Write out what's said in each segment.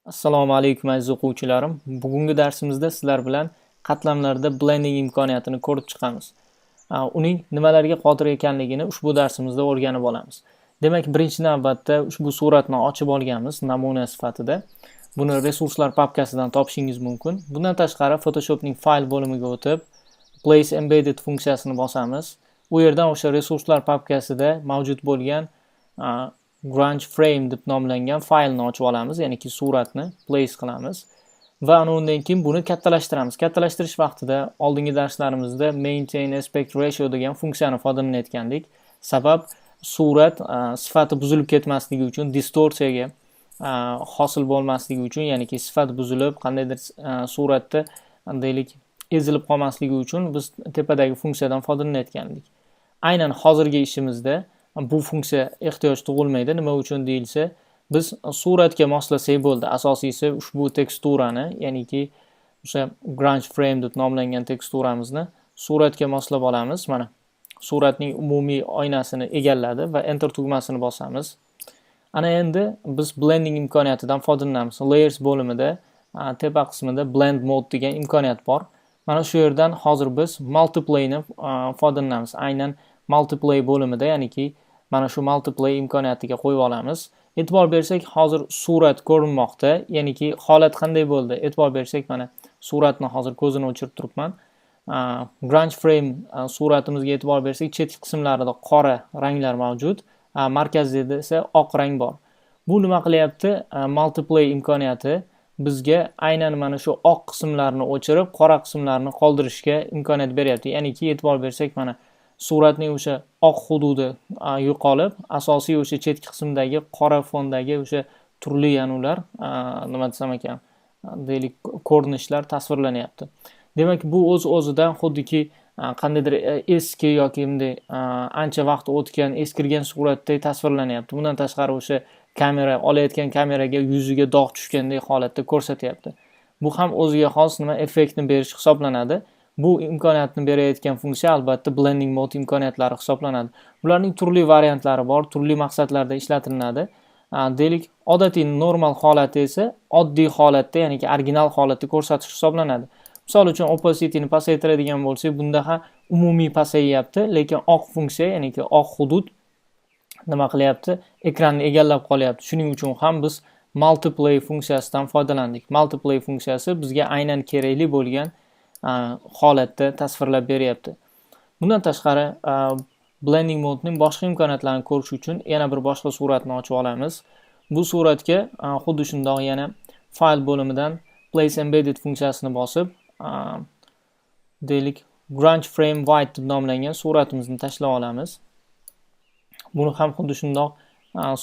Assalomu alaykum aziz o'quvchilarim. Bugungi darsimizda sizlar bilan qatlamlarda blending imkoniyatini ko'rib chiqamiz. Uning nimalarga qodir ekanligini ushbu darsimizda o'rganib olamiz. Demak, birinchi navbatda ushbu suratni ochib olganmiz namuna sifatida. Buni resurslar papkasidan topishingiz mumkin. Bundan tashqari Photoshopning fayl bo'limiga o'tib, Place Embedded funksiyasini bosamiz. U yerdan o'sha resurslar papkasida mavjud bo'lgan grunge frame deb nomlangan faylni ochib olamiz, ya'niki suratni place qilamiz va undan keyin buni kattalashtiramiz. Kattalashtirish vaqtida oldingi darslarimizda maintain aspect ratio degan funksiyani foydalanayotgandik. Sabab surat sifati buzilib ketmasligi uchun, distorsiyaga hosil bo'lmasligi uchun, ya'niki sifat buzilib qandaydir suratda deylik ezilib qolmasligi uchun biz tepadagi funksiyadan foydalanayotgandik. Aynan hozirgi ishimizda bu funksiya ehtiyoj tug'ilmaydi. Nima uchun deyilsa, biz suratga moslasak bo'ldi. Asosiysi ushbu teksturani, ya'niki o'sha grunge frame deb nomlangan teksturamizni suratga moslab olamiz. Mana suratning umumiy oynasini egalladi va enter tugmasini bosamiz. Ana endi biz blending imkoniyatidan foydalanamiz. Layers bo'limida tepa qismida blend mode degan imkoniyat bor. Mana shu yerdan hozir biz multiply ni foydalanamiz. Aynan multiply bo'limida, ya'niki mana shu multiply imkoniyatiga qo'yib olamiz. E'tibor bersak, hozir surat ko'rinmoqda, ya'niki holat qanday bo'ldi? E'tibor bersak, mana suratni hozir ko'zini o'chirib turibman. Grunge frame suratimizga e'tibor bersak, chetki qismlarida qora ranglar mavjud, markazida esa oq rang bor. Bu nima qilyapti? Multiply imkoniyati bizga aynan mana shu oq qismlarni o'chirib, qora qismlarni qoldirishga imkoniyat beryapti. Ya'niki e'tibor bersak, mana suratning o'sha oq hududi yo'qolib, asosiy o'sha chetki qismdagi qora fondagi o'sha turli ular nima desam ekan, deylik ko'rinishlar tasvirlanyapti. Demak, bu o'z-o'zidan xuddiki qandaydir eski yoki bunday ancha vaqt o'tgan, eskirgan suratdek tasvirlanyapti. Bundan tashqari o'sha kamera olayotgan kameraga yuziga dog' tushganday holatda ko'rsatyapti. Bu ham o'ziga xos effektni berish hisoblanadi. Bu imkoniyatni berayotgan funksiya albatta blending mode imkoniyatlari hisoblanadi. Bularning turli variantlari bor, turli maqsadlarda ishlatilinadi. Deylik, odatiy normal holati esa oddiy holatda, ya'ni original holatda ko'rsatish hisoblanadi. Misol uchun opacity ni pasaytiradigan bo'lsak, bunda ham umumiy pasayyapti, lekin oq funksiya, ya'ni oq hudud nima qilyapti? Ekranni egallab qolyapti. Shuning uchun ham biz multiply funksiyasidan foydalandik. Multiply funksiyasi bizga aynan kerakli bo'lgan holatda tasvirlab beryapti. Bundan tashqari blending modening boshqa imkoniyatlarini ko'rish uchun yana bir boshqa suratni ochib olamiz. Bu suratga xuddi shundoq yana fayl bo'limidan place embedded funksiyasini bosib, deylik grunge frame white deb nomlangan suratimizni tashlab olamiz. Buni ham xuddi shundoq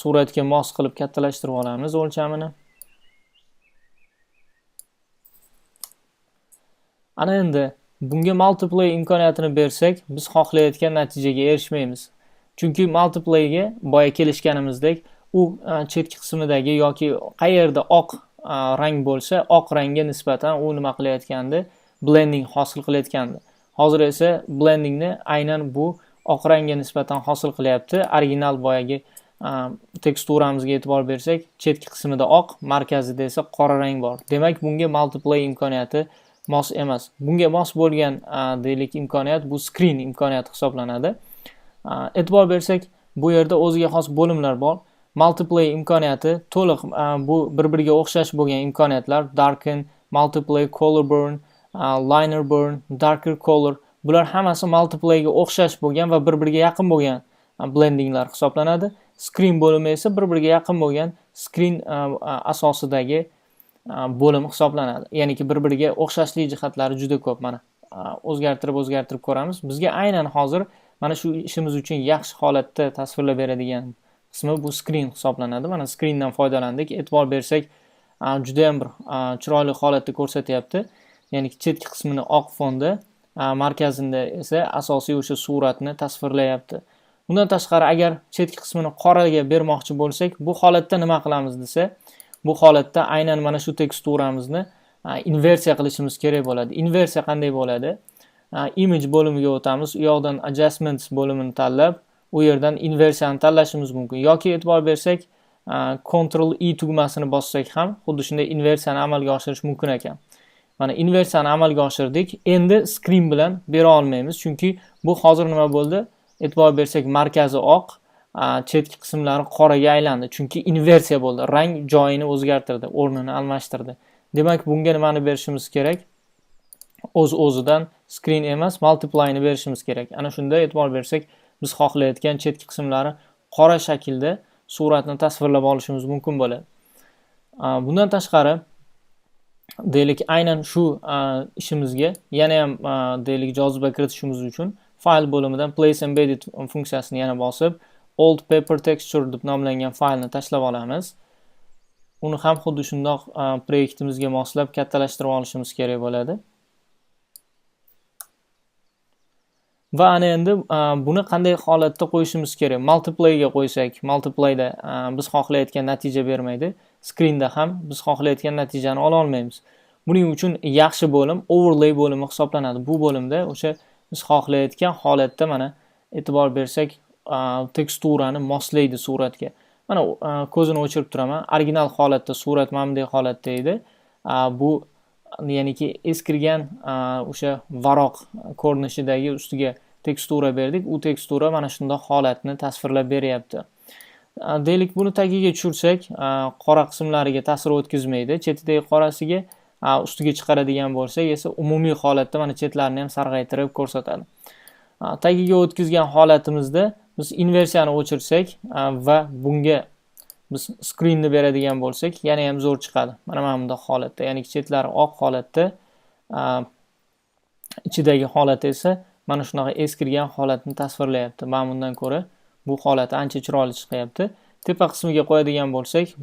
suratga mos qilib kattalashtirib olamiz o'lchamini. Ana endi bunga multiply imkoniyatini bersak, biz xohlayotgan natijaga erishmaymiz. Chunki multiplyga boya kelishganimizdek, u chetki qismidagi yoki qayerda oq rang bo'lsa, oq rangga nisbatan u nima qilayotgandi? Blending hosil qilayotgandi. Hozir esa blendingni aynan bu oq rangga nisbatan hosil qilyapti. Original boyagi teksturamizga e'tibor bersak, chetki qismida oq, markazida esa qora rang bor. Demak, bunga multiply imkoniyati mos emas. Bunga mos bo'lgan deylik imkoniyat bu screen imkoniyati hisoblanadi. E'tibor bersak, bu yerda o'ziga xos bo'limlar bor. Multiply imkoniyati to'liq bu bir-biriga o'xshash bo'lgan imkoniyatlar, darken, multiply, color burn, liner burn, darker color, bular hammasi multiply ga o'xshash bo'lgan va bir-biriga yaqin bo'lgan blendinglar hisoblanadi. Screen bo'limi esa bir-biriga yaqin bo'lgan screen asosidagi bo'lim hisoblanadi. Ya'niki bir-biriga o'xshashlik jihatlari juda ko'p. Mana o'zgartirib ko'ramiz. Bizga aynan hozir mana shu ishimiz uchun yaxshi holatda tasvirlab beradigan qismi bu screen hisoblanadi. Mana screendan foydalandik. E'tibor bersak, juda ham bir chiroyli holatda ko'rsatyapti. Ya'ni chetki qismini oq fonda, markazida esa asosiy o'sha suratni tasvirlayapti. Bundan tashqari, agar chetki qismini qoraga bermoqchi bo'lsak, bu holatda nima qilamiz desa, bu holatda aynan mana shu teksturamizni inversiya qilishimiz kerak bo'ladi. Inversiya qanday bo'ladi? Image bo'limiga o'tamiz. U yoqdan adjustments bo'limini tanlab, u yerdan inversiyani tanlashimiz mumkin. Yoki e'tibor bersak, Ctrl E tugmasini bossak ham xuddi shunday inversiyani amalga oshirish mumkin ekan. Mana inversiyani amalga oshirdik. Endi screen bilan bera olmaymiz, chunki bu hozir nima bo'ldi? E'tibor bersak, markazi oq, chetki qismlari qoraga aylandi, chunki inversiya bo'ldi. Rang joyini o'zgartirdi, o'rnini almashtirdi. Demak, bunga nimani berishimiz kerak? O'z-o'zidan screen emas, multiply ni berishimiz kerak. Ana shunda e'tibor bersak, biz xohlayotgan chetki qismlari qora shaklda suratni tasvirlab olishimiz mumkin bo'ladi. Bundan tashqari, deylik, aynan shu ishimizga yana ham deylik joziba kiritishimiz uchun fayl bo'limidan place embedded funksiyasini yana bosib, old paper texture deb nomlangan faylni tashlab olamiz. Uni ham xuddi shundoq proyektimizga moslab kattalashtirib olishimiz kerak bo'ladi. Va ana endi buni qanday holatda qo'yishimiz kerak? Multiply ga qo'ysak, multiply da biz xohlayotgan natija bermaydi. Screen da ham biz xohlayotgan natijani ola olmaymiz. Buning uchun yaxshi bo'lim overlay bo'limi hisoblanadi. Bu bo'limda o'sha biz xohlayotgan holatda mana e'tibor bersak, teksturani moslaydi suratga. Mana ko'zini o'chirib turaman. Original holatda surat mana bunday holatda edi. Bu ya'niki eskirgan o'sha varoq ko'rinishidagi ustiga tekstura berdik. U tekstura mana shunday holatni tasvirlab beryapti. Deylik, buni tagiga tushirsak, qora qismlariga ta'sir o'tkazmaydi. Chetidagi qorasiga ustiga chiqaradigan bo'lsak esa umumiy holatda mana chetlarini ham sarg'aytirib ko'rsatadi. Tagiga o'tkazgan holatimizda biz inversiyani o'chirsak va bunga biz screen ni beradigan bo'lsak, yana ham zo'r chiqadi. Mana bunday holatda, ya'ni chetlari oq holatda, ichidagi holat esa mana shunaqa eskirgan holatni tasvirlayapti. Men bundan ko'ra bu holat ancha chiroyli chiqyapti. Tepa qismiga qo'yadigan bo'lsak,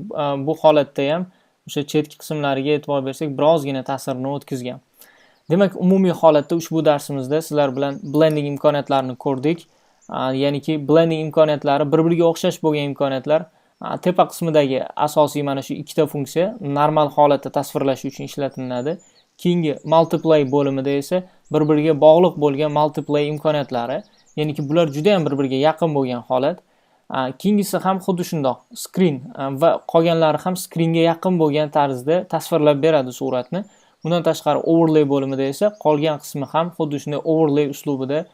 bu holatda ham o'sha chetki qismlariga e'tibor bersak, birozgina ta'sirini o'tkazgan. Demak, umumiy holatda ushbu darsimizda sizlar bilan blending imkoniyatlarini ko'rdik. Ya'niki blending imkoniyatlari bir-biriga o'xshash bo'lgan imkoniyatlar. Tepa qismidagi asosiy mana shu ikkita funksiya normal holatda tasvirlash uchun ishlatiladi. Keyingi multiply bo'limida esa bir-biriga bog'liq bo'lgan multiply imkoniyatlari, ya'niki bular juda ham bir-biriga yaqin bo'lgan holat. Keyingisi ham xuddi shundoq, screen va qolganlari ham screenga yaqin bo'lgan tarzda tasvirlab beradi suratni. Bundan tashqari overlay bo'limida esa qolgan qismi ham xuddi shunday overlay uslubida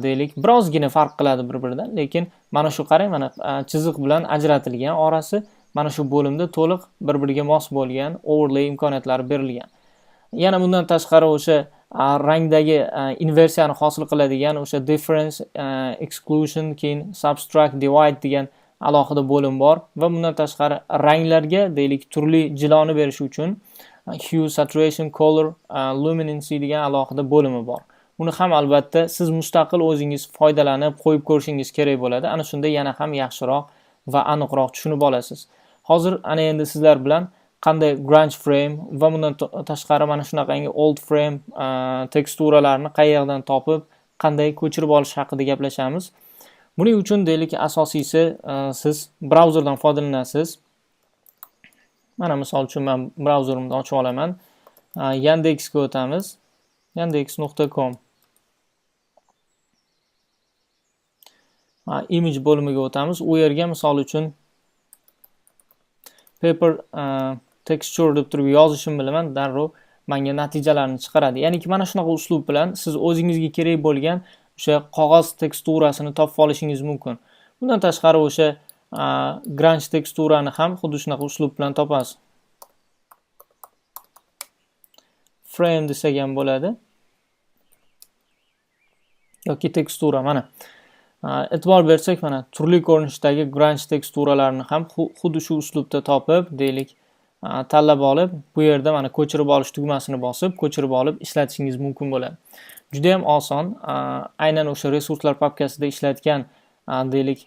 deylik birozgina farq qiladi bir-biridan, lekin mana shu qarang, mana chiziq bilan ajratilgan orasi, mana shu bo'limda to'liq bir-biriga mos bo'lgan overlay imkoniyatlari berilgan. Yana bundan tashqari o'sha rangdagi inversiyani hosil qiladigan o'sha difference, exclusion, keyin subtract, divide degan alohida bo'lim bor va bundan tashqari ranglarga deylik turli jiloni berish uchun hue, saturation, color, luminancy degan alohida bo'limi bor. Uni ham albatta siz mustaqil o'zingiz foydalanib qo'yib ko'rishingiz kerak bo'ladi. Ana shunda yana ham yaxshiroq va aniqroq tushunib olasiz. Hozir ana endi sizlar bilan qanday grunge frame va bundan tashqari mana shunaqangi old frame teksturalarni qayerdan topib, qanday ko'chirib olish haqida gaplashamiz. Buning uchun deylik asosiysi siz brauzerdan foydalanasiz. Mana misol uchun men brauzerimni ochib olaman. Yandexga o'tamiz. yandex.com. Image bo'limiga o'tamiz. U yerga misol uchun paper texture deb turib yozishim bilan darrov menga natijalarni chiqaradi. Ya'ni mana shunaqa uslub bilan siz o'zingizga kerak bo'lgan o'sha qog'oz teksturasini topib olishingiz mumkin. Bundan tashqari o'sha grunge teksturani ham xuddi shunaqa uslub bilan topasiz. Frame desak ham bo'ladi. Yoki tekstura mana. E'tibor bersak, mana turli ko'rinishdagi grunge teksturalarni ham xuddi shu uslubda topib, deylik, tanlab olib, bu yerda mana ko'chirib olish tugmasini bosib, ko'chirib olib ishlatishingiz mumkin bo'ladi. Juda ham oson. Aynan o'sha resurslar papkasida ishlatgan deylik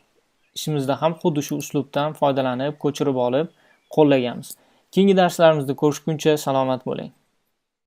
ishimizda ham xuddi shu uslubdan foydalanib, ko'chirib olib qo'llaganmiz. Keyingi darslarimizda ko'rishguncha salomat bo'ling.